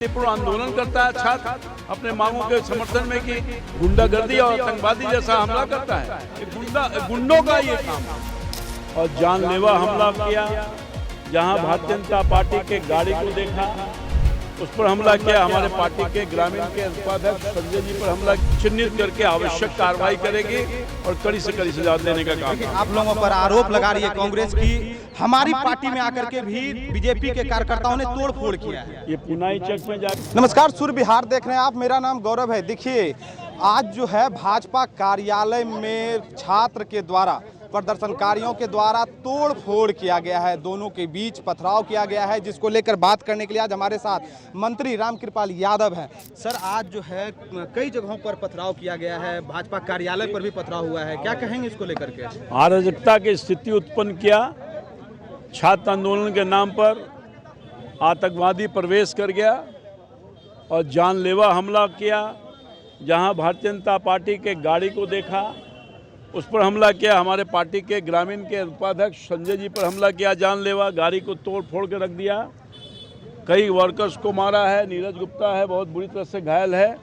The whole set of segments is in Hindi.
पूर्ण आंदोलन करता है छात्र अपने मांगों के समर्थन में कि गुंडागर्दी और आतंकवादी जैसा हमला करता है। गुंडों का ये काम है। और जानलेवा हमला किया, जहां भारतीय जनता पार्टी के गाड़ी को देखा उस पर हमला किया। हमारे पार्टी के ग्रामीण के उपाध्यक्ष संजय जी पर हमला चिन्हित करके आवश्यक कार्रवाई करेगी और कड़ी से कड़ी सजा देने का काम। आप लोगों पर आरोप लगा रही है कांग्रेस की, हमारी पार्टी में आकर के भी बीजेपी के कार्यकर्ताओं ने तोड़फोड़ किया है। ये पुनाई चक में जाकर। नमस्कार, सुर बिहार देख रहे हैं आप, मेरा नाम गौरव है। देखिए, आज जो है भाजपा कार्यालय में छात्र के द्वारा, प्रदर्शनकारियों के द्वारा तोड़फोड़ किया गया है। दोनों के बीच पथराव किया गया है, जिसको लेकर बात करने के लिए आज हमारे साथ मंत्री रामकृपाल यादव हैं। सर, आज जो है कई जगहों पर पथराव किया गया है, भाजपा कार्यालय पर भी पथराव हुआ है, क्या कहेंगे इसको लेकर के? अराजकता की स्थिति उत्पन्न किया, छात्र आंदोलन के नाम पर आतंकवादी प्रवेश कर गया और जानलेवा हमला किया। जहां भारतीय जनता पार्टी के गाड़ी को देखा उस पर हमला किया। हमारे पार्टी के ग्रामीण के उपाध्यक्ष संजय जी पर हमला किया, जानलेवा गाड़ी को तोड़ फोड़ के रख दिया। कई वर्कर्स को मारा है। नीरज गुप्ता है, बहुत बुरी तरह से घायल है।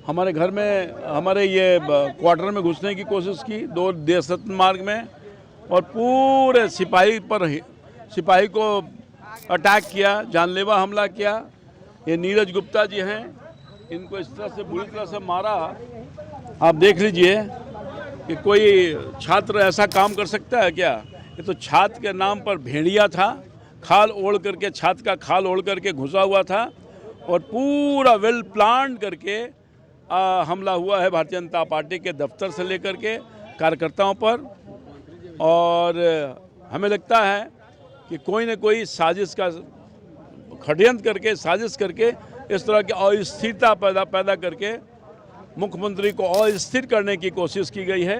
हमारे घर में, हमारे ये क्वार्टर में घुसने की कोशिश की, 2 देशरत्न मार्ग में, और पूरे सिपाही को अटैक किया, जानलेवा हमला किया। ये नीरज गुप्ता जी हैं, इनको इस तरह से बुरी तरह से मारा। आप देख लीजिए कि कोई छात्र ऐसा काम कर सकता है क्या? ये तो छात्र के नाम पर भेड़िया था, खाल ओढ़ करके, छात्र का खाल ओढ़ करके घुसा हुआ था और पूरा वेल प्लान करके हमला हुआ है भारतीय जनता पार्टी के दफ्तर से लेकर के कार्यकर्ताओं पर। और हमें लगता है कि कोई न कोई साजिश का षड्यंत्र करके, साजिश करके इस तरह की अस्थिरता पैदा करके मुख्यमंत्री को अस्थिर करने की कोशिश की गई है।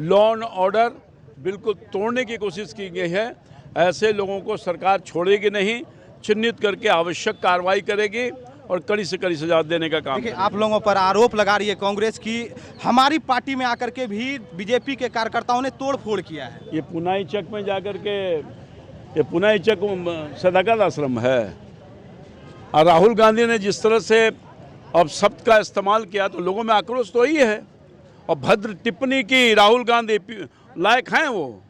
लॉ एंड ऑर्डर बिल्कुल तोड़ने की कोशिश की गई है। ऐसे लोगों को सरकार छोड़ेगी नहीं, चिन्हित करके आवश्यक कार्रवाई करेगी और कड़ी से कड़ी सजा देने का काम। देखिए, आप लोगों पर आरोप लगा रही है कांग्रेस की, हमारी पार्टी में आकर के भी बीजेपी के कार्यकर्ताओं ने तोड़फोड़ किया है। ये पुनाई चक में जाकर के, ये पुनाई चक सदाकत आश्रम है, और राहुल गांधी ने जिस तरह से अब शब्द का इस्तेमाल किया तो लोगों में आक्रोश तो ही है। और भद्र टिप्पणी की राहुल गांधी लायक हैं वो?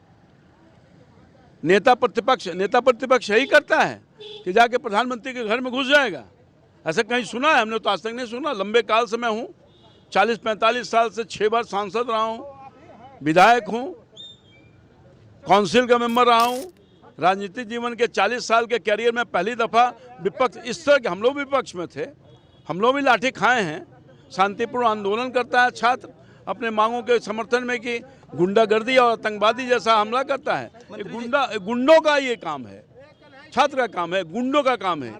नेता प्रतिपक्ष यही करता है कि जाके प्रधानमंत्री के घर में घुस जाएगा? ऐसा कहीं सुना है? हमने तो आज तक नहीं सुना। लंबे काल से मैं हूँ, 40-45 साल से 6 बार सांसद रहा हूँ, विधायक हूँ, काउंसिल का मेंबर रहा हूँ। राजनीतिक जीवन के 40 साल के कैरियर में पहली दफ़ा विपक्ष इस तरह के, हम लोग विपक्ष में थे, हम लोग भी लाठी खाए हैं। शांतिपूर्ण आंदोलन करता है छात्र अपने मांगों के समर्थन में कि गुंडागर्दी और आतंकवादी जैसा हमला करता है। गुंडों का ये काम है, छात्र का काम है, गुंडों का काम है।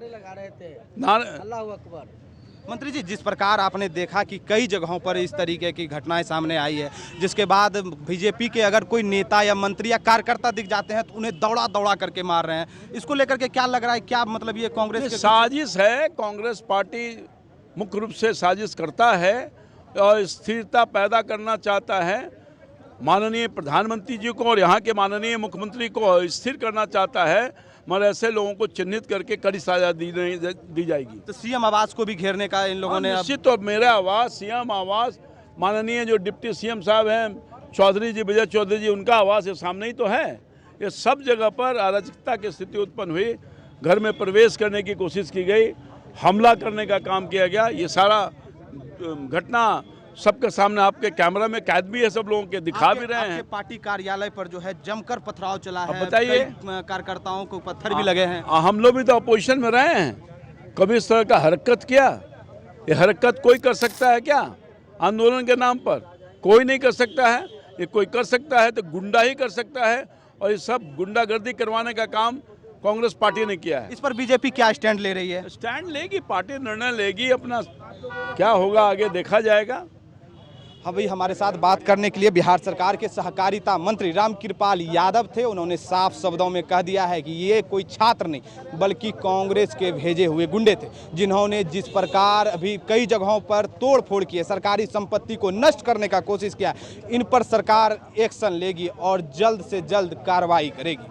मंत्री जी, जिस प्रकार आपने देखा कि कई जगहों पर इस तरीके की घटनाएं सामने आई है, जिसके बाद बीजेपी के अगर कोई नेता या मंत्री या कार्यकर्ता दिख जाते हैं तो उन्हें दौड़ा करके मार रहे हैं, इसको लेकर के क्या लग रहा है? क्या मतलब ये कांग्रेस की साजिश है? कांग्रेस पार्टी मुख्य रूप से साजिश करता है और स्थिरता पैदा करना चाहता है। माननीय प्रधानमंत्री जी को और यहाँ के माननीय मुख्यमंत्री को स्थिर करना चाहता है, मगर ऐसे लोगों को चिन्हित करके कड़ी सजा दी जाएगी। तो सीएम आवास को भी घेरने का इन लोगों ने निश्चित। तो मेरा आवास, सीएम आवास, माननीय जो डिप्टी सीएम साहब हैं चौधरी जी, विजय चौधरी जी, उनका आवास ये सामने ही तो है। ये सब जगह पर अराजकता की स्थिति उत्पन्न हुई, घर में प्रवेश करने की कोशिश की गई, हमला करने का काम किया गया। ये सारा घटना सबके सामने आपके कैमरा में कैद भी है, सब लोगों के दिखा भी रहे हैं। पार्टी कार्यालय पर जो है जमकर पथराव चला है, बताइए, कार्यकर्ताओं को पत्थर भी लगे हैं। हम लोग भी तो अपोजिशन में रहे हैं, कभी इस तरह का हरकत किया? ये हरकत कोई कर सकता है क्या आंदोलन के नाम पर? कोई नहीं कर सकता है। ये कोई कर सकता है तो गुंडा ही कर सकता है, और ये सब गुंडागर्दी करवाने का काम कांग्रेस पार्टी ने किया है। इस पर बीजेपी क्या स्टैंड ले रही है? स्टैंड लेगी, पार्टी निर्णय लेगी, अपना क्या होगा आगे देखा जाएगा। अभी हमारे साथ बात करने के लिए बिहार सरकार के सहकारिता मंत्री रामकृपाल यादव थे। उन्होंने साफ शब्दों में कह दिया है कि ये कोई छात्र नहीं बल्कि कांग्रेस के भेजे हुए गुंडे थे, जिन्होंने जिस प्रकार अभी कई जगहों पर तोड़फोड़ की है, सरकारी संपत्ति को नष्ट करने का कोशिश किया, इन पर सरकार एक्शन लेगी और जल्द से जल्द कार्रवाई करेगी।